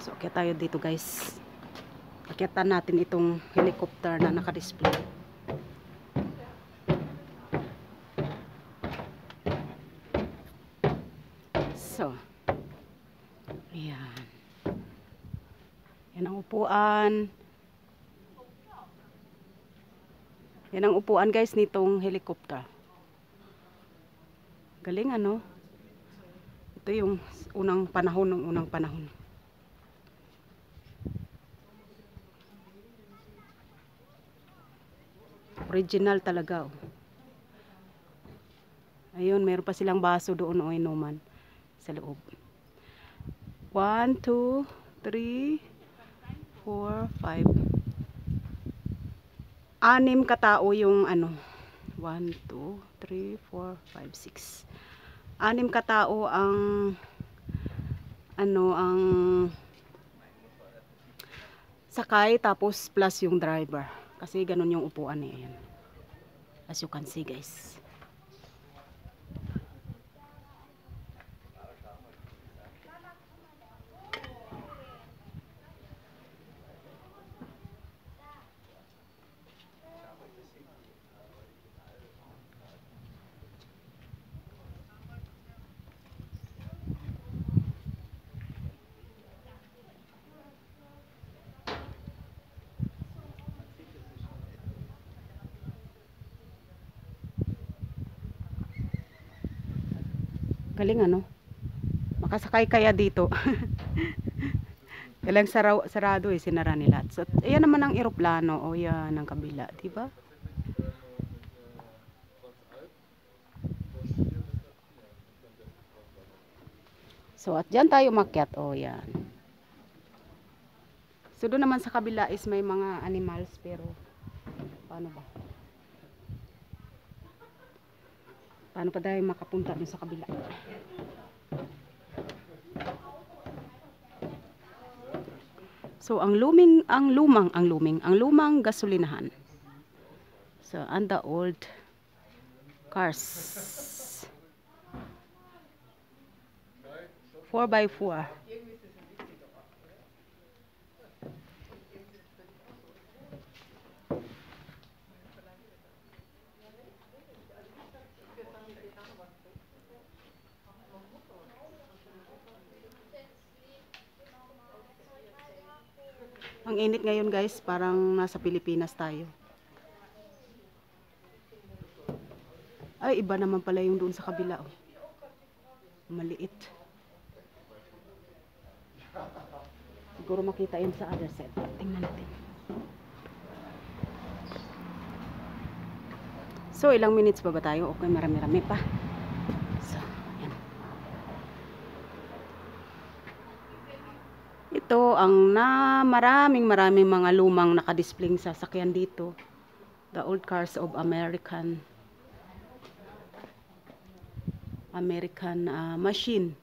So, akyat tayo dito guys. Akyatan natin itong helicopter na naka-display. So, ayan. Yan ang upuan. Yan ang upuan guys nitong helicopter. Galing ano? Ito yung unang panahon. Original talaga. Oh. Ayun, meron pa silang baso doon o inuman sa loob. 1, 2, 3, 4, 5. 6 katao yung ano. 1, 2, 3, 4, 5, 6. 6 katao ang ang sakay tapos plus yung driver. Kasi ganun yung upuan niya. Ayan. As you can see guys. Galing ano? Makasakay kaya dito. Galang sarado eh, sinara nila. So, ayan naman ang eroplano. O yan, ang kabila. Diba? So, at dyan tayo makyat. O yan. So, doon naman sa kabila is may mga animals. Pero, paano ba? Paano pa tayo makapunta dun sa kabila? So, ang lumang gasolinahan. So, and the old cars. 4x4. Ang init ngayon guys, parang nasa Pilipinas tayo. Ay, iba naman pala yung doon sa kabila. Oh. Maliit. Siguro makita yun sa other side. Tingnan natin. So, ilang minutes pa ba tayo? Okay, marami-rami pa. So, yan. Ito ang maraming mga lumang nakadisplay sa sasakyan dito. The old cars of American machine.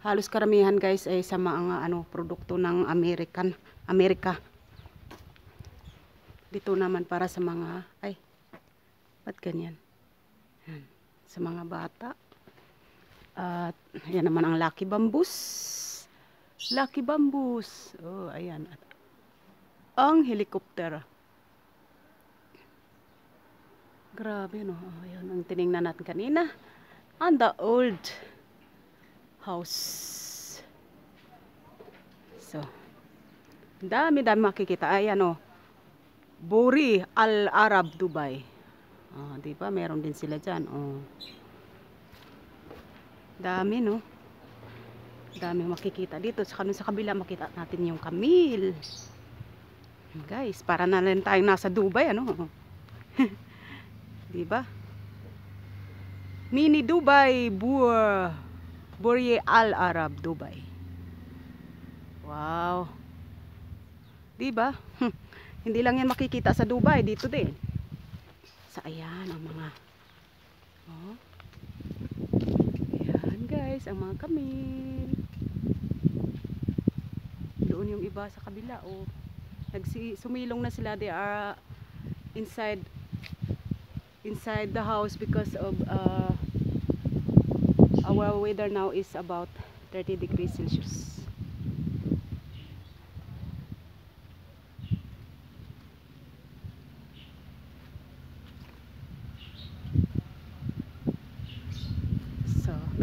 Halos karamihan guys ay sa mga produkto ng Amerika. Dito naman para sa mga ba't ganyan? Yan, sa mga bata. At yan naman ang Lucky Bamboos. Lucky Bamboos. Oh, ayan. At ang helicopter. Grabe no. Oh, ayan ang tiningnan natin kanina. And the old house. So, dami makikita. Ayan o. Buri Al Arab Dubai. Oh, di ba? Meron din sila dyan. Oh. Dami no. Dami makikita dito. Sa kabila makita natin yung Camille. Guys, para na rin tayo nasa Dubai ano. Di ba? Mini Dubai Burj Al Arab Dubai. Wow. Di ba? Hindi lang yan makikita sa Dubai, dito din. Sa ayan ang mga ayan guys, ang mga Camille. Doon yung iba sa kabila sumilong na sila. They are inside the house because of our weather now is about 30 degrees Celsius.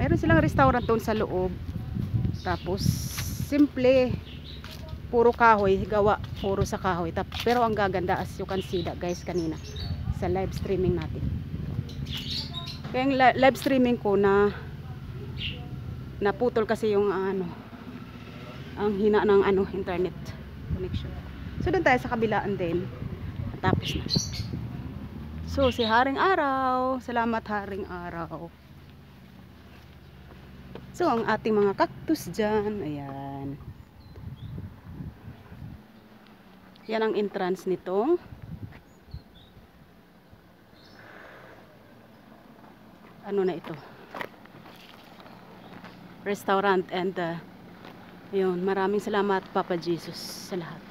meron silang restaurant doon sa loob. Tapos simple, puro kahoy, gawa puro sa kahoy. Pero ang gaganda, as you can see that guys kanina sa live streaming natin. Kaya yung live streaming ko na naputol kasi yung ano, ang hina ng ano, internet connection. So doon tayo sa kabilaan din. Tapos na. So si Haring Araw, salamat Haring Araw. So ang ating mga cactus dyan, ayan. Yan ang entrance nitong ano na ito, restaurant. And yun, maraming salamat Papa Jesus sa lahat.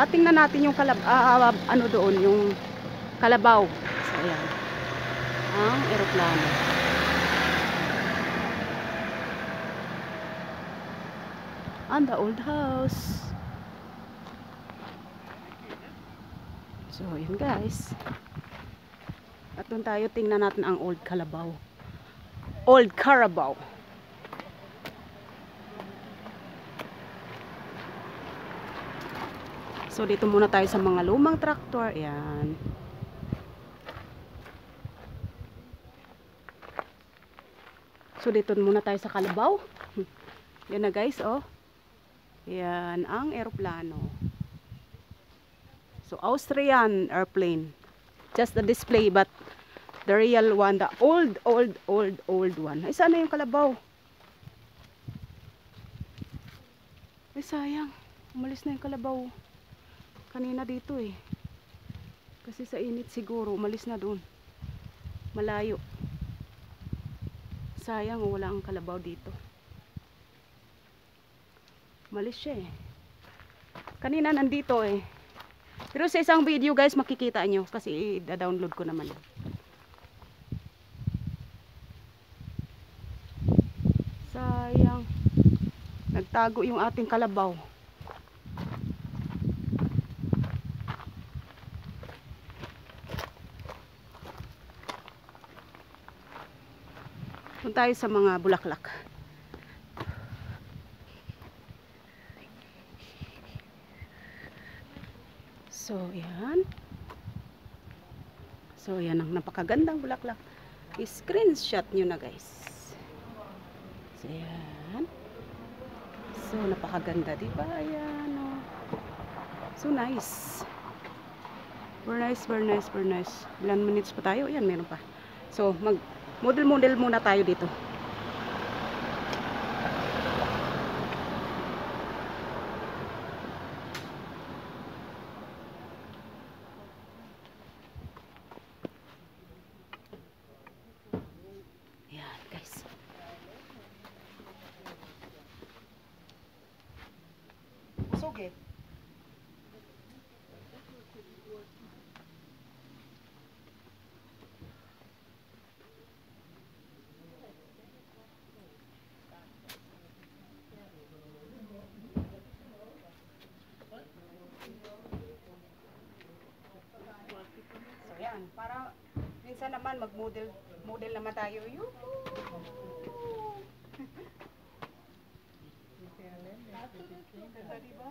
Tingnan natin yung ano doon, yung kalabaw. So ayan, ang eroplano. And the old house. So yun guys, at doon tayo, tingnan natin ang old Kalabaw, old Carabao. So dito muna tayo sa mga lumang traktor. Ayan. So dito muna tayo sa Kalabaw. Yan na guys, oh. Yan ang eroplano. So Austrian airplane. Just the display but the real one, the old one. Ay, sana yung Kalabaw. Ay, sayang. Umalis na yung Kalabaw. Kanina dito eh. Kasi sa init siguro, umalis na doon. Malayo. Sayang, wala ang Kalabaw dito. Umalis siya eh. Kanina nandito eh. Pero sa isang video guys, makikita nyo. Kasi i-download ko naman. Sayang. Nagtago yung ating Kalabaw. Punta tayo sa mga bulaklak. So, yan. So, yan ang napakagandang bulaklak. I-screenshot nyo na guys. So, yan. So, napakaganda, diba? Ayan, oh. So, nice. Very nice, very nice, very nice. Ilan minutes pa tayo? Ayan, meron pa. So, model muna tayo dito. Ayan, guys. Sugi. Para minsan naman mag-model naman tayo. Ganda, diba?